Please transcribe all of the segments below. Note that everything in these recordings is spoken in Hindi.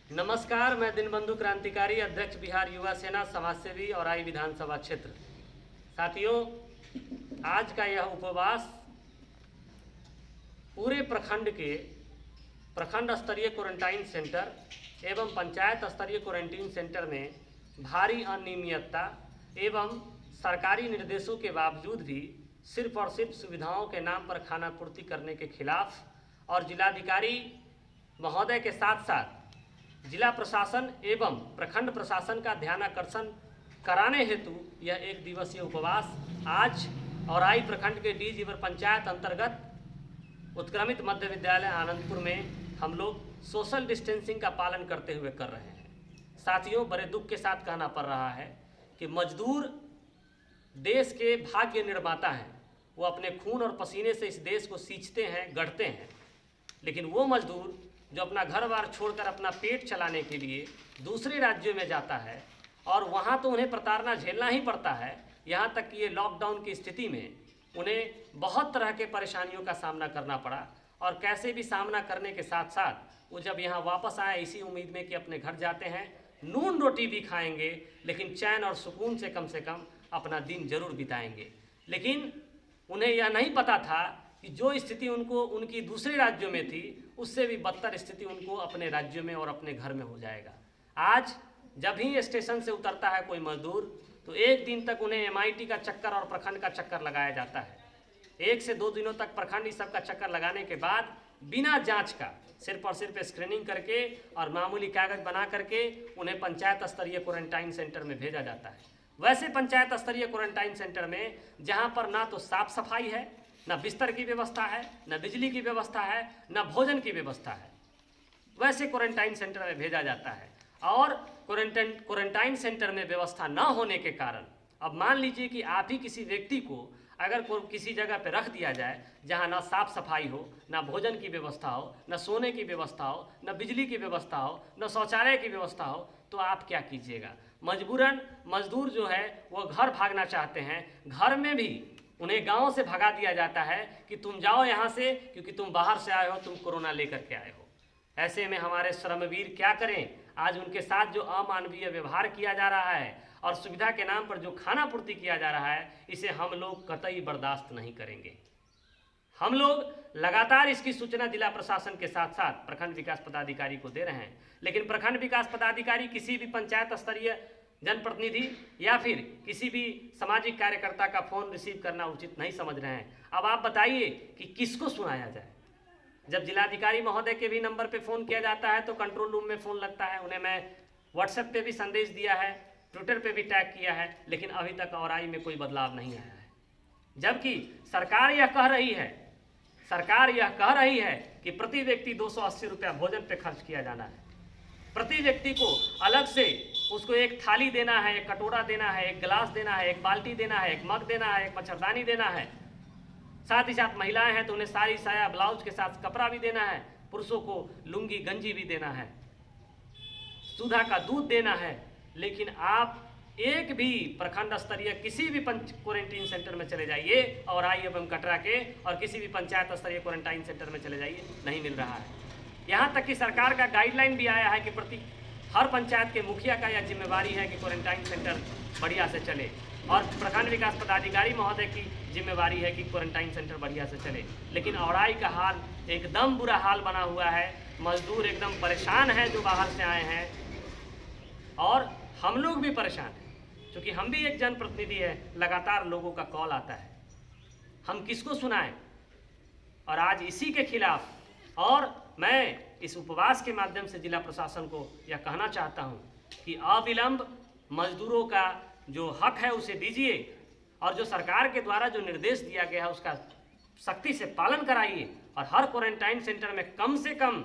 नमस्कार, मैं दिनबंधु क्रांतिकारी अध्यक्ष बिहार युवा सेना समाजसेवी और आई विधानसभा क्षेत्र। साथियों, आज का यह उपवास पूरे प्रखंड के प्रखंड स्तरीय क्वारंटाइन सेंटर एवं पंचायत स्तरीय क्वारंटाइन सेंटर में भारी अनियमितता एवं सरकारी निर्देशों के बावजूद भी सिर्फ और सिर्फ सुविधाओं के नाम पर खाना पूर्ति करने के खिलाफ और जिलाधिकारी महोदय के साथ साथ जिला प्रशासन एवं प्रखंड प्रशासन का ध्यानाकर्षण कराने हेतु यह एक दिवसीय उपवास आज औराई प्रखंड के डी जीवर पंचायत अंतर्गत उत्क्रमित मध्य विद्यालय आनंदपुर में हम लोग सोशल डिस्टेंसिंग का पालन करते हुए कर रहे हैं। साथियों, बड़े दुख के साथ कहना पड़ रहा है कि मजदूर देश के भाग्य निर्माता हैं। वो अपने खून और पसीने से इस देश को सींचते हैं, गढ़ते हैं, लेकिन वो मजदूर जो अपना घर बार छोड़कर अपना पेट चलाने के लिए दूसरे राज्यों में जाता है और वहाँ तो उन्हें प्रताड़ना झेलना ही पड़ता है। यहाँ तक कि ये लॉकडाउन की स्थिति में उन्हें बहुत तरह के परेशानियों का सामना करना पड़ा और कैसे भी सामना करने के साथ साथ वो जब यहाँ वापस आए इसी उम्मीद में कि अपने घर जाते हैं, नून रोटी भी खाएंगे, लेकिन चैन और सुकून से कम अपना दिन जरूर बिताएंगे। लेकिन उन्हें यह नहीं पता था कि जो स्थिति उनको उनकी दूसरे राज्यों में थी उससे भी बदतर स्थिति उनको अपने राज्यों में और अपने घर में हो जाएगा। आज जब ही स्टेशन से उतरता है कोई मजदूर तो एक दिन तक उन्हें एमआईटी का चक्कर और प्रखंड का चक्कर लगाया जाता है। 1 से 2 दिनों तक प्रखंड इस सब का चक्कर लगाने के बाद बिना जांच का सिर्फ और सिर्फ स्क्रीनिंग करके और मामूली कागज बना करके उन्हें पंचायत स्तरीय क्वारंटाइन सेंटर में भेजा जाता है। वैसे पंचायत स्तरीय क्वारंटाइन सेंटर में जहाँ पर ना तो साफ सफाई है, न बिस्तर की व्यवस्था है, न बिजली की व्यवस्था है, न भोजन की व्यवस्था है, वैसे क्वारंटाइन सेंटर में भेजा जाता है। और क्वारंटाइन सेंटर में व्यवस्था न होने के कारण अब मान लीजिए कि आप ही किसी व्यक्ति को अगर किसी जगह पर रख दिया जाए जहां ना साफ सफाई हो, ना भोजन की व्यवस्था हो, न सोने की व्यवस्था हो, न बिजली की व्यवस्था हो, न शौचालय की व्यवस्था हो, तो आप क्या कीजिएगा? मजबूरन मजदूर जो है वो घर भागना चाहते हैं। घर में भी उन्हें गांव से भगा दिया जाता है कि तुम जाओ यहाँ से, क्योंकि तुम बाहर से आए हो, तुम कोरोना लेकर के आए हो। ऐसे में हमारे श्रमवीर क्या करें? आज उनके साथ जो अमानवीय व्यवहार किया जा रहा है और सुविधा के नाम पर जो खाना पूर्ति किया जा रहा है, इसे हम लोग कतई बर्दाश्त नहीं करेंगे। हम लोग लगातार इसकी सूचना जिला प्रशासन के साथ साथ प्रखंड विकास पदाधिकारी को दे रहे हैं, लेकिन प्रखंड विकास पदाधिकारी किसी भी पंचायत स्तरीय जनप्रतिनिधि या फिर किसी भी सामाजिक कार्यकर्ता का फोन रिसीव करना उचित नहीं समझ रहे हैं। अब आप बताइए कि किसको सुनाया जाए? जब जिलाधिकारी महोदय के भी नंबर पे फ़ोन किया जाता है तो कंट्रोल रूम में फ़ोन लगता है। उन्हें मैं व्हाट्सएप पे भी संदेश दिया है, ट्विटर पे भी टैग किया है, लेकिन अभी तक औराई में कोई बदलाव नहीं आया है। जबकि सरकार यह कह रही है कि प्रति व्यक्ति 280 रुपया भोजन पे खर्च किया जाना है। प्रति व्यक्ति को अलग से उसको एक थाली देना है, एक कटोरा देना है, एक गिलास देना है, एक बाल्टी देना है, एक मग देना है, एक मच्छरदानी देना है। साथ ही साथ महिलाएं हैं तो उन्हें साड़ी साया ब्लाउज के साथ कपड़ा भी देना है, पुरुषों को लुंगी गंजी भी देना है, सुधा का दूध देना है। लेकिन आप एक भी प्रखंड स्तरीय किसी भी क्वारंटाइन सेंटर में चले जाइए और आई एवं कटरा के, और किसी भी पंचायत स्तरीय क्वारंटाइन सेंटर में चले जाइए, नहीं मिल रहा है। यहाँ तक कि सरकार का गाइडलाइन भी आया है कि प्रति हर पंचायत के मुखिया का यह जिम्मेवारी है कि क्वारंटाइन सेंटर बढ़िया से चले, और प्रखंड विकास पदाधिकारी महोदय की जिम्मेवारी है कि क्वारंटाइन सेंटर बढ़िया से चले। लेकिन औराई का हाल एकदम बुरा हाल बना हुआ है। मजदूर एकदम परेशान हैं जो बाहर से आए हैं, और हम लोग भी परेशान हैं क्योंकि हम भी एक जनप्रतिनिधि है। लगातार लोगों का कॉल आता है, हम किसको सुनाएं? और आज इसी के खिलाफ और मैं इस उपवास के माध्यम से जिला प्रशासन को यह कहना चाहता हूं कि अविलंब मजदूरों का जो हक है उसे दीजिए, और जो सरकार के द्वारा जो निर्देश दिया गया है उसका सख्ती से पालन कराइए, और हर क्वारंटाइन सेंटर में कम से कम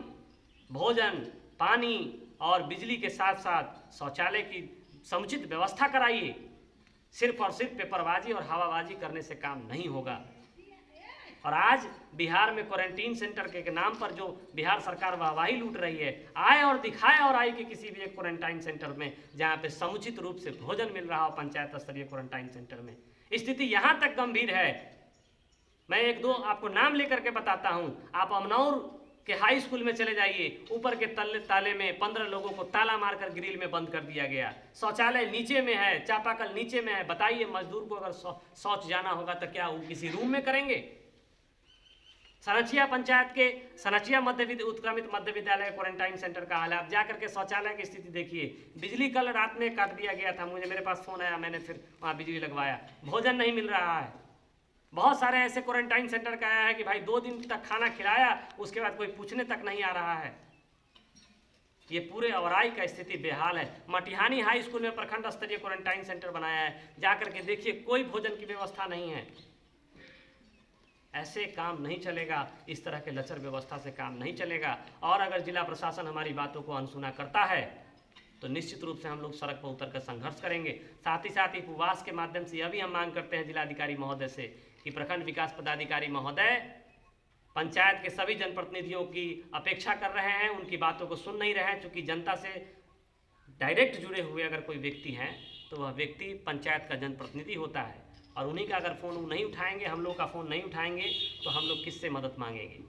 भोजन, पानी और बिजली के साथ साथ शौचालय की समुचित व्यवस्था कराइए। सिर्फ और सिर्फ पेपरबाजी और हवाबाजी करने से काम नहीं होगा। और आज बिहार में क्वारंटीन सेंटर के नाम पर जो बिहार सरकार वाहवाही लूट रही है, आए और दिखाए और आई कि किसी भी एक क्वारंटाइन सेंटर में जहां पे समुचित रूप से भोजन मिल रहा हो पंचायत स्तरीय क्वारंटाइन सेंटर में। स्थिति यहां तक गंभीर है, मैं 1-2 आपको नाम लेकर के बताता हूं। आप अमनौर कि हाई स्कूल में चले जाइए, ऊपर के ताले में 15 लोगों को ताला मारकर ग्रिल में बंद कर दिया गया। शौचालय नीचे में है, चापाकल नीचे में है। बताइए मजदूर को अगर शौच जाना होगा तो क्या वो किसी रूम में करेंगे? सनचिया पंचायत के सनचिया उत्क्रमित मध्य विद्यालय क्वारंटाइन सेंटर का हाल है। आप जाकर के शौचालय की स्थिति देखिए। बिजली कल रात में काट दिया गया था, मेरे पास फ़ोन आया, मैंने फिर वहाँ बिजली लगवाया। भोजन नहीं मिल रहा है। बहुत सारे ऐसे क्वारंटाइन सेंटर का आया है कि भाई 2 दिन तक खाना खिलाया, उसके बाद कोई पूछने तक नहीं आ रहा है। ये पूरे औराई का स्थिति बेहाल है। मटिहानी हाई स्कूल में प्रखंड स्तरीय क्वारंटाइन सेंटर बनाया है, जाकर के देखिए कोई भोजन की व्यवस्था नहीं है। ऐसे काम नहीं चलेगा, इस तरह के लचर व्यवस्था से काम नहीं चलेगा। और अगर जिला प्रशासन हमारी बातों को अनसुना करता है तो निश्चित रूप से हम लोग सड़क पर उतर कर संघर्ष करेंगे। साथ ही साथ उपवास के माध्यम से यह भी हम मांग करते हैं जिलाधिकारी महोदय से कि प्रखंड विकास पदाधिकारी महोदय पंचायत के सभी जनप्रतिनिधियों की अपेक्षा कर रहे हैं, उनकी बातों को सुन नहीं रहे हैं। चूँकि जनता से डायरेक्ट जुड़े हुए अगर कोई व्यक्ति हैं तो वह व्यक्ति पंचायत का जनप्रतिनिधि होता है, और उन्हीं का अगर फ़ोन नहीं उठाएंगे, हम लोग का फ़ोन नहीं उठाएंगे तो हम लोग किससे मदद मांगेंगे?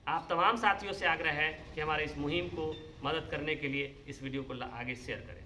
आप तमाम साथियों से आग्रह है कि हमारे इस मुहिम को मदद करने के लिए इस वीडियो को आगे शेयर करें।